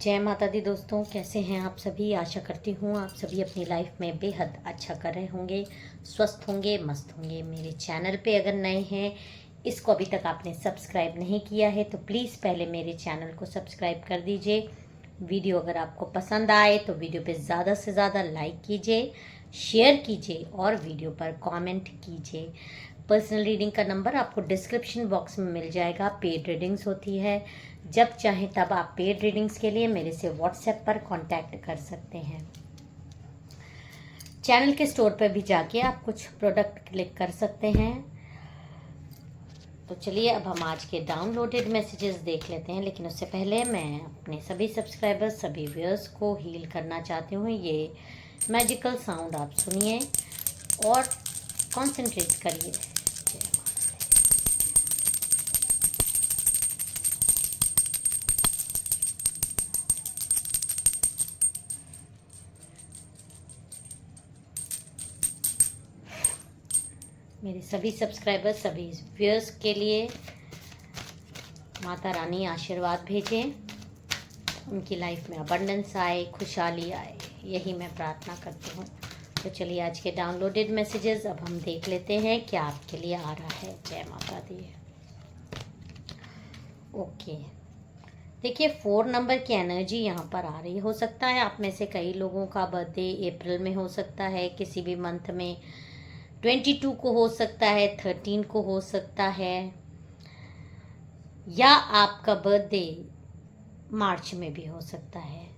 जय माता दी दोस्तों, कैसे हैं आप सभी। आशा करती हूँ आप सभी अपनी लाइफ में बेहद अच्छा कर रहे होंगे, स्वस्थ होंगे, मस्त होंगे। मेरे चैनल पे अगर नए हैं, इसको अभी तक आपने सब्सक्राइब नहीं किया है तो प्लीज़ पहले मेरे चैनल को सब्सक्राइब कर दीजिए। वीडियो अगर आपको पसंद आए तो वीडियो पे ज़्यादा से ज़्यादा लाइक कीजिए, शेयर कीजिए और वीडियो पर कमेंट कीजिए। पर्सनल रीडिंग का नंबर आपको डिस्क्रिप्शन बॉक्स में मिल जाएगा। पेड रीडिंग्स होती है, जब चाहें तब आप पेड रीडिंग्स के लिए मेरे से व्हाट्सएप पर कांटेक्ट कर सकते हैं। चैनल के स्टोर पर भी जाके आप कुछ प्रोडक्ट क्लिक कर सकते हैं। तो चलिए अब हम आज के डाउनलोडेड मैसेजेस देख लेते हैं, लेकिन उससे पहले मैं अपने सभी सब्सक्राइबर्स, सभी व्यूअर्स को हील करना चाहती हूँ। ये मैजिकल साउंड आप सुनिए और कॉन्सेंट्रेट करिए। मेरे सभी सब्सक्राइबर्स, सभी व्यूअर्स के लिए माता रानी आशीर्वाद भेजें, उनकी लाइफ में अबंडेंस आए, खुशहाली आए, यही मैं प्रार्थना करती हूँ। तो चलिए आज के डाउनलोडेड मैसेजेस अब हम देख लेते हैं क्या आपके लिए आ रहा है। जय माता दी। ओके, देखिए 4 नंबर की एनर्जी यहाँ पर आ रही। हो सकता है आप में से कई लोगों का बर्थडे अप्रैल में हो सकता है, किसी भी मंथ में 22 को हो सकता है, 13 को हो सकता है, या आपका बर्थडे मार्च में भी हो सकता है।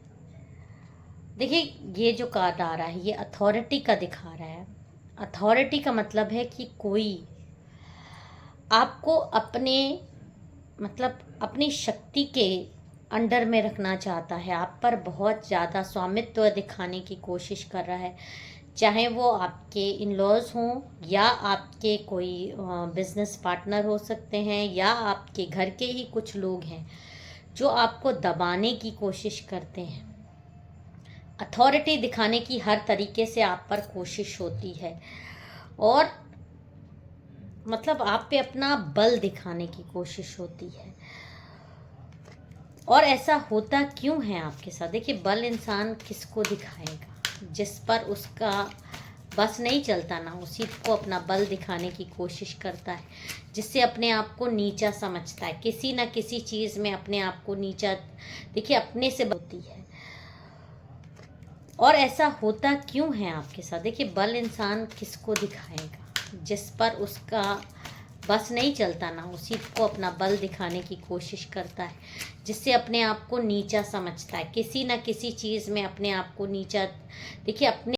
देखिए ये जो कार्ड आ रहा है ये अथॉरिटी का दिखा रहा है। अथॉरिटी का मतलब है कि कोई आपको अपनी शक्ति के अंडर में रखना चाहता है, आप पर बहुत ज़्यादा स्वामित्व दिखाने की कोशिश कर रहा है। चाहे वो आपके इन लॉज हों या आपके कोई बिजनेस पार्टनर हो सकते हैं, या आपके घर के ही कुछ लोग हैं जो आपको दबाने की कोशिश करते हैं। अथॉरिटी दिखाने की हर तरीके से आप पर कोशिश होती है और आप पे अपना बल दिखाने की कोशिश होती है। और ऐसा होता क्यों है आपके साथ? देखिए बल इंसान किसको दिखाएगा? जिस पर उसका बस नहीं चलता ना, उसी को अपना बल दिखाने की कोशिश करता है, जिससे अपने आप को नीचा समझता है, किसी न किसी चीज़ में अपने आप को नीचा, देखिए अपने से होती है। और ऐसा होता क्यों है आपके साथ? देखिए बल इंसान किसको दिखाएगा? जिस पर उसका बस नहीं चलता ना, उसी को अपना बल दिखाने की कोशिश करता है, जिससे अपने आप को नीचा समझता है, किसी न किसी चीज़ में अपने आप को नीचा, देखिए अपने।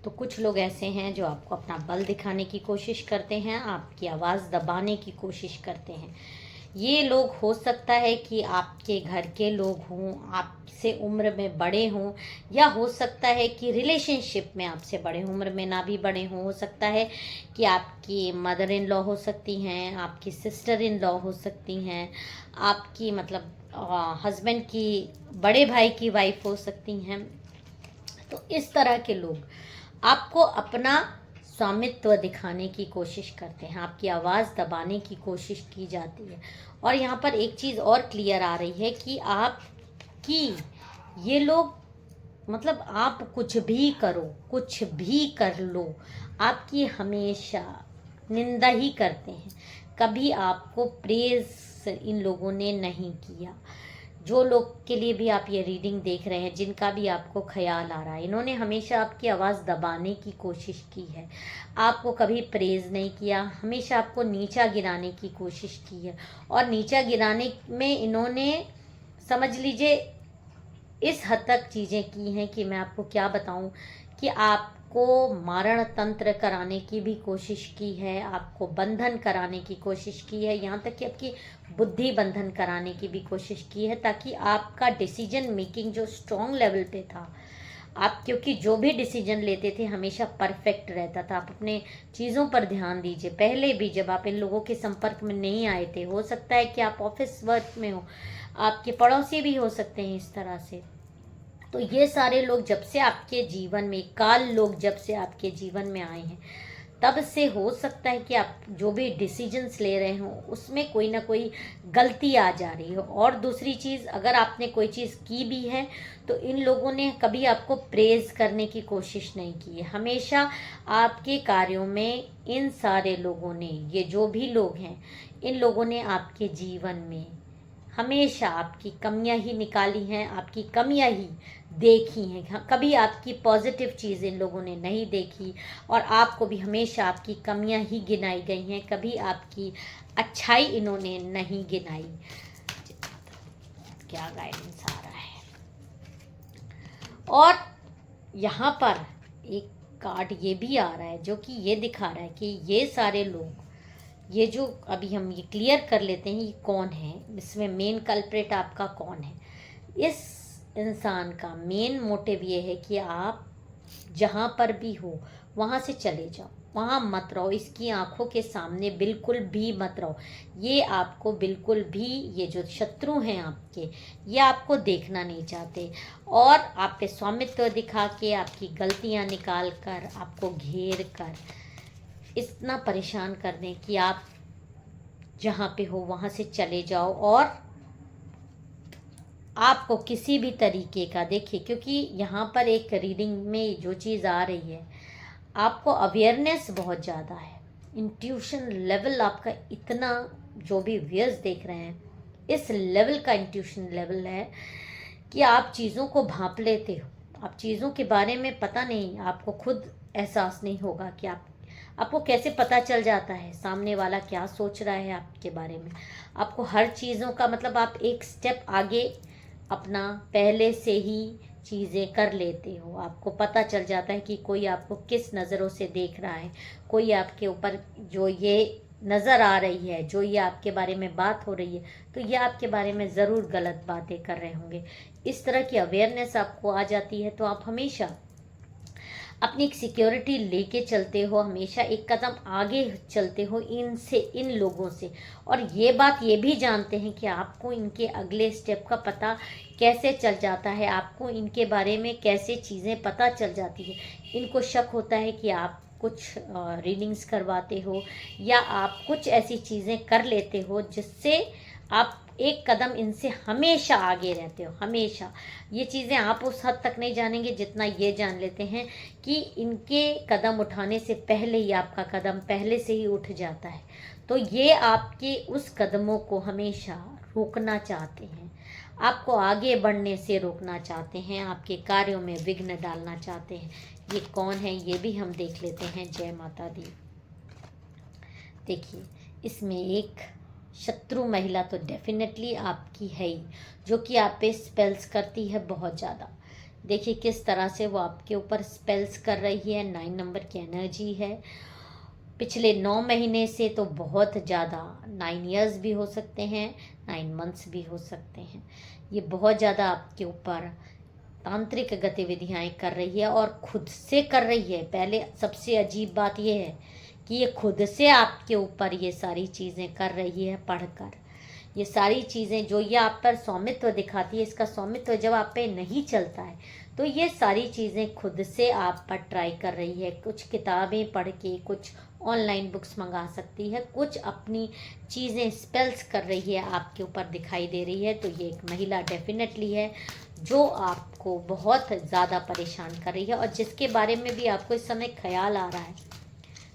तो कुछ लोग ऐसे हैं जो आपको अपना बल दिखाने की कोशिश करते हैं, आपकी आवाज़ दबाने की कोशिश करते हैं। ये लोग हो सकता है कि आपके घर के लोग हों, आपसे उम्र में बड़े हों, या हो सकता है कि रिलेशनशिप में आपसे बड़े हों, उम्र में ना भी बड़े हों। हो सकता है कि आपकी मदर इन लॉ हो सकती हैं, आपकी सिस्टर इन लॉ हो सकती हैं, आपकी हस्बैंड की बड़े भाई की वाइफ हो सकती हैं। तो इस तरह के लोग आपको अपना स्वामित्व दिखाने की कोशिश करते हैं, आपकी आवाज़ दबाने की कोशिश की जाती है। और यहाँ पर एक चीज़ और क्लियर आ रही है कि ये लोग आप कुछ भी करो, कुछ भी कर लो, आपकी हमेशा निंदा ही करते हैं। कभी आपको प्रेज इन लोगों ने नहीं किया। जो लोग के लिए भी आप ये रीडिंग देख रहे हैं, जिनका भी आपको ख्याल आ रहा है, इन्होंने हमेशा आपकी आवाज़ दबाने की कोशिश की है, आपको कभी प्रेज़ नहीं किया, हमेशा आपको नीचा गिराने की कोशिश की है। और नीचा गिराने में इन्होंने, समझ लीजिए, इस हद तक चीज़ें की हैं कि मैं आपको क्या बताऊं, कि आपको मारण तंत्र कराने की भी कोशिश की है, आपको बंधन कराने की कोशिश की है, यहाँ तक कि आपकी बुद्धि बंधन कराने की भी कोशिश की है, ताकि आपका डिसीजन मेकिंग जो स्ट्रॉन्ग लेवल पे था, आप क्योंकि जो भी डिसीजन लेते थे हमेशा परफेक्ट रहता था। आप अपने चीज़ों पर ध्यान दीजिए। पहले भी जब आप इन लोगों के संपर्क में नहीं आए थे, हो सकता है कि आप ऑफिस वर्क में हो, आपके पड़ोसी भी हो सकते हैं इस तरह से। तो ये सारे लोग जब से आपके जीवन में, काल लोग जब से आपके जीवन में आए हैं, तब से हो सकता है कि आप जो भी डिसीजंस ले रहे हो उसमें कोई ना कोई गलती आ जा रही हो। और दूसरी चीज़, अगर आपने कोई चीज़ की भी है तो इन लोगों ने कभी आपको प्रेज करने की कोशिश नहीं की है। हमेशा आपके कार्यों में इन सारे लोगों ने, ये जो भी लोग हैं, इन लोगों ने आपके जीवन में हमेशा आपकी कमियां ही निकाली हैं, आपकी कमियां ही देखी हैं। कभी आपकी पॉजिटिव चीज़ इन लोगों ने नहीं देखी, और आपको भी हमेशा आपकी कमियां ही गिनाई गई हैं, कभी आपकी अच्छाई इन्होंने नहीं गिनाई। क्या गाइडेंस आ रहा है। और यहाँ पर एक कार्ड ये भी आ रहा है जो कि ये दिखा रहा है कि ये सारे लोग, ये जो अभी हम ये क्लियर कर लेते हैं ये कौन है, इसमें मेन कल्प्रेट आपका कौन है। इस इंसान का मेन मोटिव ये है कि आप जहाँ पर भी हो वहाँ से चले जाओ, वहाँ मत रहो, इसकी आंखों के सामने बिल्कुल भी मत रहो। ये आपको बिल्कुल भी, ये जो शत्रु हैं आपके, ये आपको देखना नहीं चाहते, और आप पे स्वामित्व दिखा के आपकी गलतियाँ निकाल कर आपको घेर कर इतना परेशान कर दें कि आप जहाँ पे हो वहाँ से चले जाओ। और आपको किसी भी तरीके का, देखिए क्योंकि यहाँ पर एक रीडिंग में जो चीज़ आ रही है, आपको अवेयरनेस बहुत ज़्यादा है, इंट्यूशन लेवल आपका इतना, जो भी व्यूअर्स देख रहे हैं इस लेवल का इंट्यूशन लेवल है कि आप चीज़ों को भांप लेते हो। आप चीज़ों के बारे में पता नहीं, आपको खुद एहसास नहीं होगा कि आपको कैसे पता चल जाता है सामने वाला क्या सोच रहा है आपके बारे में। आपको हर चीज़ों का मतलब, आप एक स्टेप आगे अपना पहले से ही चीज़ें कर लेते हो। आपको पता चल जाता है कि कोई आपको किस नज़रों से देख रहा है, कोई आपके ऊपर जो ये नज़र आ रही है, जो ये आपके बारे में बात हो रही है, तो ये आपके बारे में ज़रूर गलत बातें कर रहे होंगे। इस तरह की अवेयरनेस आपको आ जाती है, तो आप हमेशा अपनी एक सिक्योरिटी लेके चलते हो, हमेशा एक कदम आगे चलते हो इनसे, इन लोगों से। और ये बात ये भी जानते हैं कि आपको इनके अगले स्टेप का पता कैसे चल जाता है, आपको इनके बारे में कैसे चीज़ें पता चल जाती है। इनको शक होता है कि आप कुछ रीडिंग्स करवाते हो या आप कुछ ऐसी चीज़ें कर लेते हो जिससे आप एक कदम इनसे हमेशा आगे रहते हो। हमेशा ये चीज़ें आप उस हद तक नहीं जानेंगे जितना ये जान लेते हैं कि इनके कदम उठाने से पहले ही आपका कदम पहले से ही उठ जाता है। तो ये आपके उस कदमों को हमेशा रोकना चाहते हैं, आपको आगे बढ़ने से रोकना चाहते हैं, आपके कार्यों में विघ्न डालना चाहते हैं। ये कौन है ये भी हम देख लेते हैं। जय माता दी। देखिए इसमें एक शत्रु महिला तो डेफिनेटली आपकी है ही, जो कि आप पे स्पेल्स करती है बहुत ज़्यादा। देखिए किस तरह से वो आपके ऊपर स्पेल्स कर रही है। 9 नंबर की एनर्जी है। पिछले 9 महीने से तो बहुत ज़्यादा, 9 इयर्स भी हो सकते हैं, 9 मंथ्स भी हो सकते हैं। ये बहुत ज़्यादा आपके ऊपर तांत्रिक गतिविधियाँ कर रही है और खुद से कर रही है। पहले सबसे अजीब बात यह है कि ये खुद से आपके ऊपर ये सारी चीज़ें कर रही है पढ़कर। ये सारी चीज़ें जो ये आप पर स्वामित्व दिखाती है, इसका स्वामित्व जब आप पे नहीं चलता है तो ये सारी चीज़ें खुद से आप पर ट्राई कर रही है। कुछ किताबें पढ़ के, कुछ ऑनलाइन बुक्स मंगा सकती है, कुछ अपनी चीज़ें स्पेल्स कर रही है, आपके ऊपर दिखाई दे रही है। तो ये एक महिला डेफिनेटली है जो आपको बहुत ज़्यादा परेशान कर रही है, और जिसके बारे में भी आपको इस समय ख्याल आ रहा है।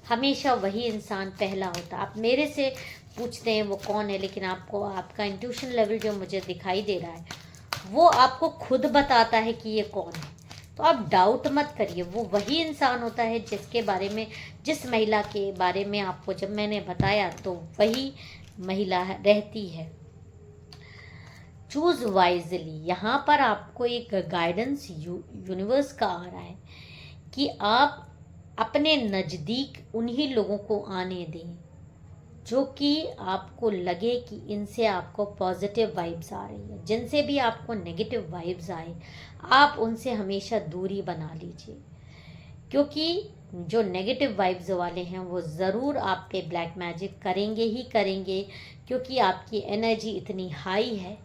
हमेशा वही इंसान पहला होता है। आप मेरे से पूछते हैं वो कौन है, लेकिन आपको आपका इंट्यूशन लेवल जो मुझे दिखाई दे रहा है वो आपको खुद बताता है कि ये कौन है। तो आप डाउट मत करिए, वो वही इंसान होता है जिसके बारे में, जिस महिला के बारे में आपको जब मैंने बताया तो वही महिला रहती है। Choose wisely. यहाँ पर आपको एक गाइडेंस यूनिवर्स का आ रहा है कि आप अपने नज़दीक उन्हीं लोगों को आने दें जो कि आपको लगे कि इनसे आपको पॉजिटिव वाइब्स आ रही है। जिनसे भी आपको नेगेटिव वाइब्स आए, आप उनसे हमेशा दूरी बना लीजिए, क्योंकि जो नेगेटिव वाइब्स वाले हैं वो ज़रूर आप पे ब्लैक मैजिक करेंगे ही करेंगे, क्योंकि आपकी एनर्जी इतनी हाई है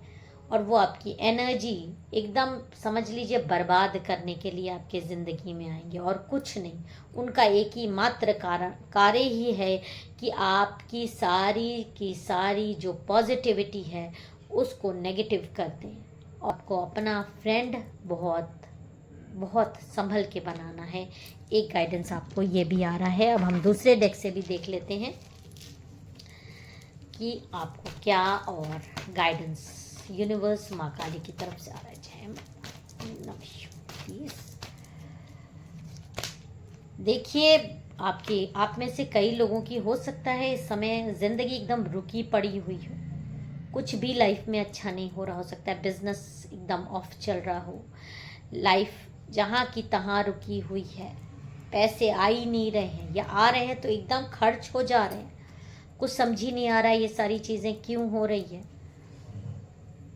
और वो आपकी एनर्जी एकदम समझ लीजिए बर्बाद करने के लिए आपके ज़िंदगी में आएंगे और कुछ नहीं। उनका एक ही मात्र कार्य ही है कि आपकी सारी की सारी जो पॉजिटिविटी है उसको नेगेटिव कर दें। आपको अपना फ्रेंड बहुत बहुत संभल के बनाना है। एक गाइडेंस आपको ये भी आ रहा है। अब हम दूसरे डेक से भी देख लेते हैं कि आपको क्या और गाइडेंस यूनिवर्स माँ काली की तरफ से आ रहा है। प्लीज देखिए, आप में से कई लोगों की हो सकता है इस समय ज़िंदगी एकदम रुकी पड़ी हुई हो, कुछ भी लाइफ में अच्छा नहीं हो रहा, हो सकता है बिजनेस एकदम ऑफ चल रहा हो, लाइफ जहाँ की तहाँ रुकी हुई है, पैसे आ ही नहीं रहे हैं या आ रहे हैं तो एकदम खर्च हो जा रहे हैं, कुछ समझ ही नहीं आ रहा है ये सारी चीज़ें क्यों हो रही है,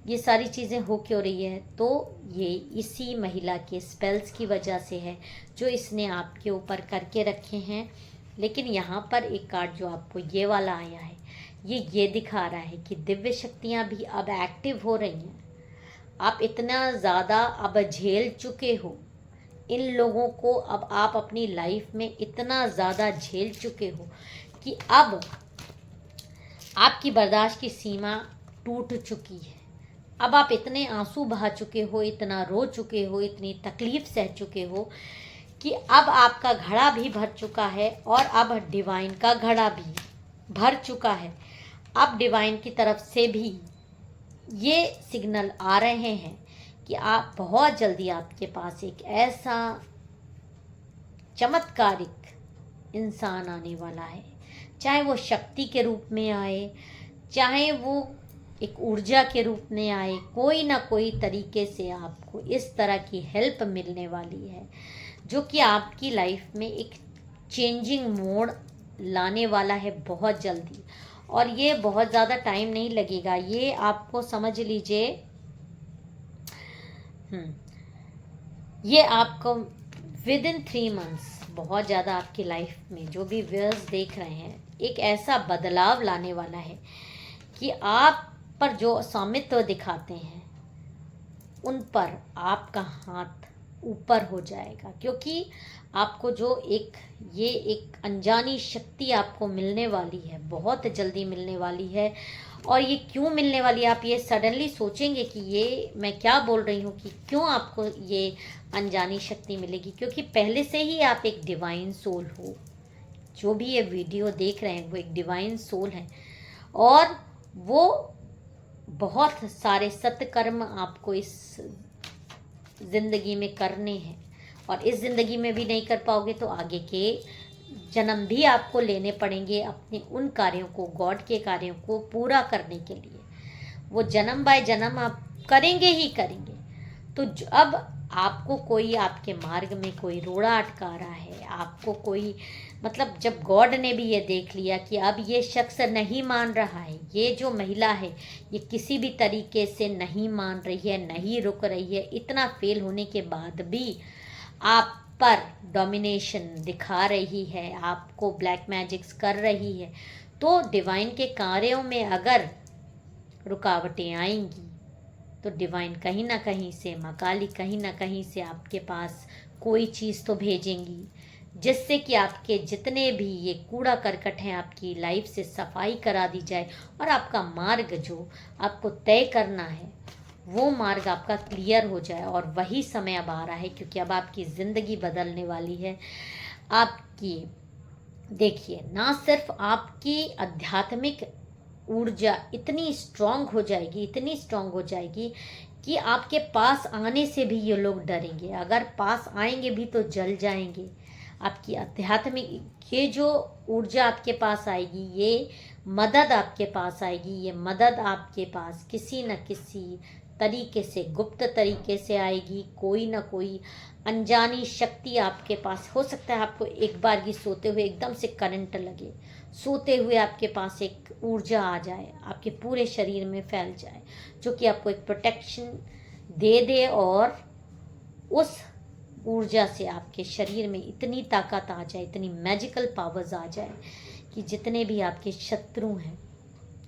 ये सारी चीज़ें हो क्यों रही है। तो ये इसी महिला के स्पेल्स की वजह से है जो इसने आपके ऊपर करके रखे हैं। लेकिन यहाँ पर एक कार्ड जो आपको ये वाला आया है ये दिखा रहा है कि दिव्य शक्तियाँ भी अब एक्टिव हो रही हैं। आप इतना ज़्यादा अब झेल चुके हो इन लोगों को, अब आप अपनी लाइफ में इतना ज़्यादा झेल चुके हो कि अब आपकी बर्दाश्त की सीमा टूट चुकी है। अब आप इतने आंसू बहा चुके हो, इतना रो चुके हो, इतनी तकलीफ सह चुके हो कि अब आपका घड़ा भी भर चुका है और अब डिवाइन का घड़ा भी भर चुका है। अब डिवाइन की तरफ से भी ये सिग्नल आ रहे हैं कि आप बहुत जल्दी आपके पास एक ऐसा चमत्कारिक इंसान आने वाला है, चाहे वो शक्ति के रूप में आए, चाहे वो एक ऊर्जा के रूप में आए, कोई ना कोई तरीके से आपको इस तरह की हेल्प मिलने वाली है जो कि आपकी लाइफ में एक चेंजिंग मोड लाने वाला है बहुत जल्दी। और ये बहुत ज़्यादा टाइम नहीं लगेगा, ये आपको समझ लीजिए ये आपको विद इन 3 मंथ्स बहुत ज़्यादा आपकी लाइफ में जो भी व्यूअर्स देख रहे हैं एक ऐसा बदलाव लाने वाला है कि आप पर जो स्वामित्व दिखाते हैं उन पर आपका हाथ ऊपर हो जाएगा, क्योंकि आपको जो एक अनजानी शक्ति आपको मिलने वाली है, बहुत जल्दी मिलने वाली है। और ये क्यों मिलने वाली है, आप ये सडनली सोचेंगे कि ये मैं क्या बोल रही हूँ कि क्यों आपको ये अनजानी शक्ति मिलेगी, क्योंकि पहले से ही आप एक डिवाइन सोल हो। जो भी ये वीडियो देख रहे हैं वो एक डिवाइन सोल है और वो बहुत सारे सत्कर्म आपको इस ज़िंदगी में करने हैं और इस ज़िंदगी में भी नहीं कर पाओगे तो आगे के जन्म भी आपको लेने पड़ेंगे अपने उन कार्यों को, गॉड के कार्यों को पूरा करने के लिए। वो जन्म बाय जन्म आप करेंगे ही करेंगे। तो अब आपको कोई आपके मार्ग में कोई रोड़ा अटका रहा है, आपको कोई मतलब जब गॉड ने भी ये देख लिया कि अब ये शख्स नहीं मान रहा है, ये जो महिला है ये किसी भी तरीके से नहीं मान रही है, नहीं रुक रही है, इतना फेल होने के बाद भी आप पर डोमिनेशन दिखा रही है, आपको ब्लैक मैजिक्स कर रही है, तो डिवाइन के कार्यों में अगर रुकावटें आएंगी तो डिवाइन कहीं ना कहीं से, माँ काली कहीं ना कहीं से आपके पास कोई चीज़ तो भेजेंगी जिससे कि आपके जितने भी ये कूड़ा करकट हैं आपकी लाइफ से सफाई करा दी जाए और आपका मार्ग जो आपको तय करना है वो मार्ग आपका क्लियर हो जाए। और वही समय अब आ रहा है क्योंकि अब आपकी ज़िंदगी बदलने वाली है। आपकी देखिए, ना सिर्फ आपकी आध्यात्मिक ऊर्जा इतनी स्ट्रांग हो जाएगी, इतनी स्ट्रांग हो जाएगी कि आपके पास आने से भी ये लोग डरेंगे, अगर पास आएंगे भी तो जल जाएंगे। आपकी आध्यात्मिक ये जो ऊर्जा आपके पास आएगी, ये मदद आपके पास आएगी, ये मदद आपके पास किसी न किसी तरीके से, गुप्त तरीके से आएगी। कोई ना कोई अनजानी शक्ति आपके पास हो सकता है। आपको एक बार की सोते हुए एकदम से करंट लगे, सोते हुए आपके पास एक ऊर्जा आ जाए, आपके पूरे शरीर में फैल जाए, जो कि आपको एक प्रोटेक्शन दे दे और उस ऊर्जा से आपके शरीर में इतनी ताकत आ जाए, इतनी मैजिकल पावर्स आ जाए कि जितने भी आपके शत्रु हैं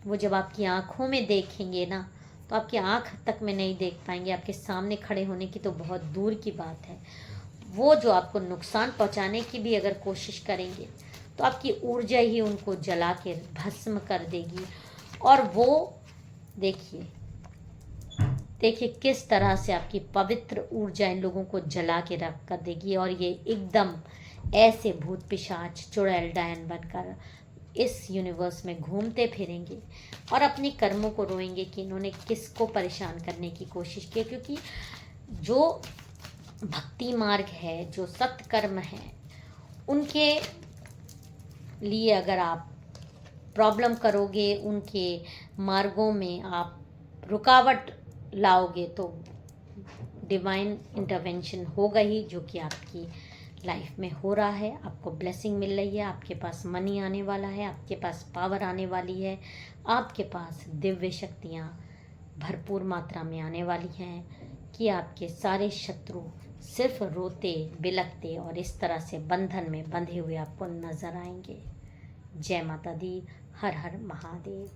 वो जब आपकी आंखों में देखेंगे ना तो आपकी आंख तक में नहीं देख पाएंगे, आपके सामने खड़े होने की तो बहुत दूर की बात है। वो जो आपको नुकसान पहुंचाने की भी अगर कोशिश करेंगे तो आपकी ऊर्जा ही उनको जला के भस्म कर देगी। और वो देखिए देखिए किस तरह से आपकी पवित्र ऊर्जा इन लोगों को जला के रख कर देगी। और ये एकदम ऐसे भूत पिशाच चुड़ैल डायन बनकर इस यूनिवर्स में घूमते फिरेंगे और अपने कर्मों को रोएंगे कि इन्होंने किसको परेशान करने की कोशिश की। क्योंकि जो भक्ति मार्ग है, जो सत्कर्म है, उनके लिए अगर आप प्रॉब्लम करोगे, उनके मार्गों में आप रुकावट लाओगे तो डिवाइन इंटरवेंशन होगा ही, जो कि आपकी लाइफ में हो रहा है। आपको ब्लेसिंग मिल रही है, आपके पास मनी आने वाला है, आपके पास पावर आने वाली है, आपके पास दिव्य शक्तियाँ भरपूर मात्रा में आने वाली हैं कि आपके सारे शत्रु सिर्फ रोते बिलखते और इस तरह से बंधन में बंधे हुए आपको नजर आएंगे। जय माता दी। हर हर महादेव।